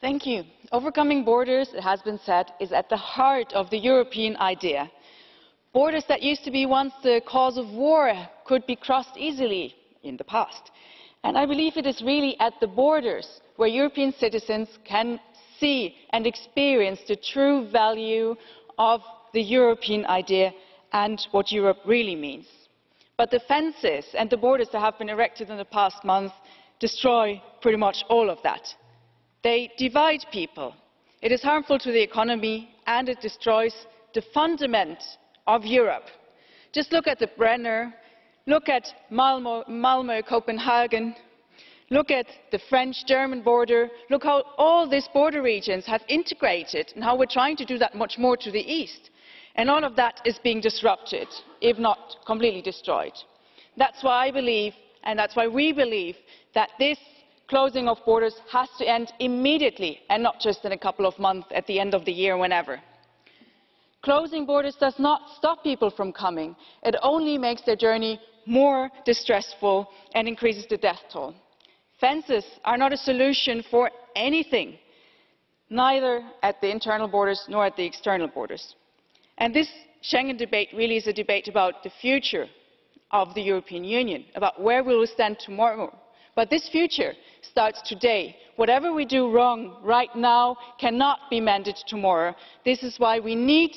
Thank you. Overcoming borders, it has been said, is at the heart of the European idea. Borders that used to be once the cause of war could be crossed easily in the past. And I believe it is really at the borders where European citizens can see and experience the true value of the European idea and what Europe really means. But the fences and the borders that have been erected in the past month destroy pretty much all of that. They divide people. It is harmful to the economy and it destroys the fundament of Europe. Just look at the Brenner, look at Malmö, Copenhagen, look at the French-German border, look how all these border regions have integrated and how we're trying to do that much more to the east. And all of that is being disrupted, if not completely destroyed. That's why I believe, and that's why we believe, that this closing of borders has to end immediately and not just in a couple of months at the end of the year, whenever. Closing borders does not stop people from coming. It only makes their journey more distressful and increases the death toll. Fences are not a solution for anything, neither at the internal borders nor at the external borders. And this Schengen debate really is a debate about the future of the European Union, about where we will stand tomorrow. But this future starts today. Whatever we do wrong right now cannot be mended tomorrow. This is why we need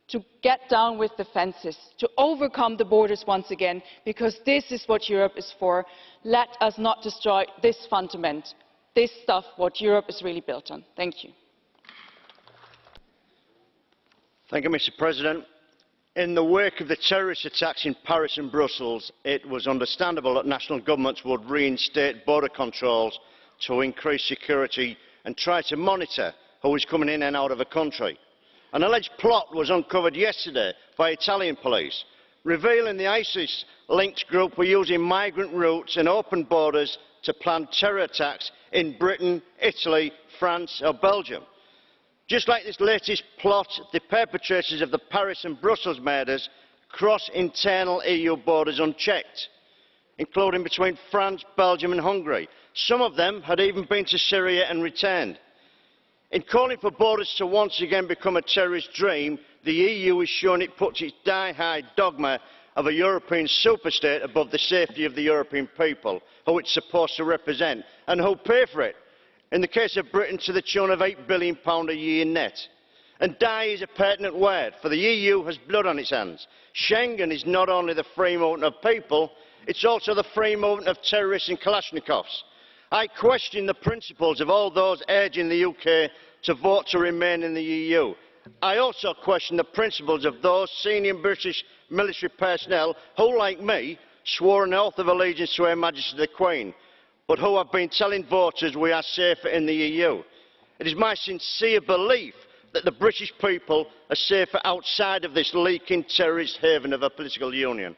to get down with the fences, to overcome the borders once again, because this is what Europe is for. Let us not destroy this fundament, this stuff, what Europe is really built on. Thank you. Thank you, Mr. President. In the wake of the terrorist attacks in Paris and Brussels, it was understandable that national governments would reinstate border controls to increase security and try to monitor who is coming in and out of a country. An alleged plot was uncovered yesterday by Italian police, revealing the ISIS-linked group were using migrant routes and open borders to plan terror attacks in Britain, Italy, France or Belgium. Just like this latest plot, the perpetrators of the Paris and Brussels murders cross internal EU borders unchecked, including between France, Belgium and Hungary. Some of them had even been to Syria and returned. In calling for borders to once again become a terrorist dream, the EU is showing it puts its die-hard dogma of a European superstate above the safety of the European people, who it's supposed to represent, and who pay for it. In the case of Britain, to the tune of £8 billion a year net. And die is a pertinent word, for the EU has blood on its hands. Schengen is not only the free movement of people, it's also the free movement of terrorists and Kalashnikovs. I question the principles of all those urging the UK to vote to remain in the EU. I also question the principles of those senior British military personnel who, like me, swore an oath of allegiance to Her Majesty the Queen, but who have been telling voters we are safer in the EU. It is my sincere belief that the British people are safer outside of this leaking terrorist haven of a political union.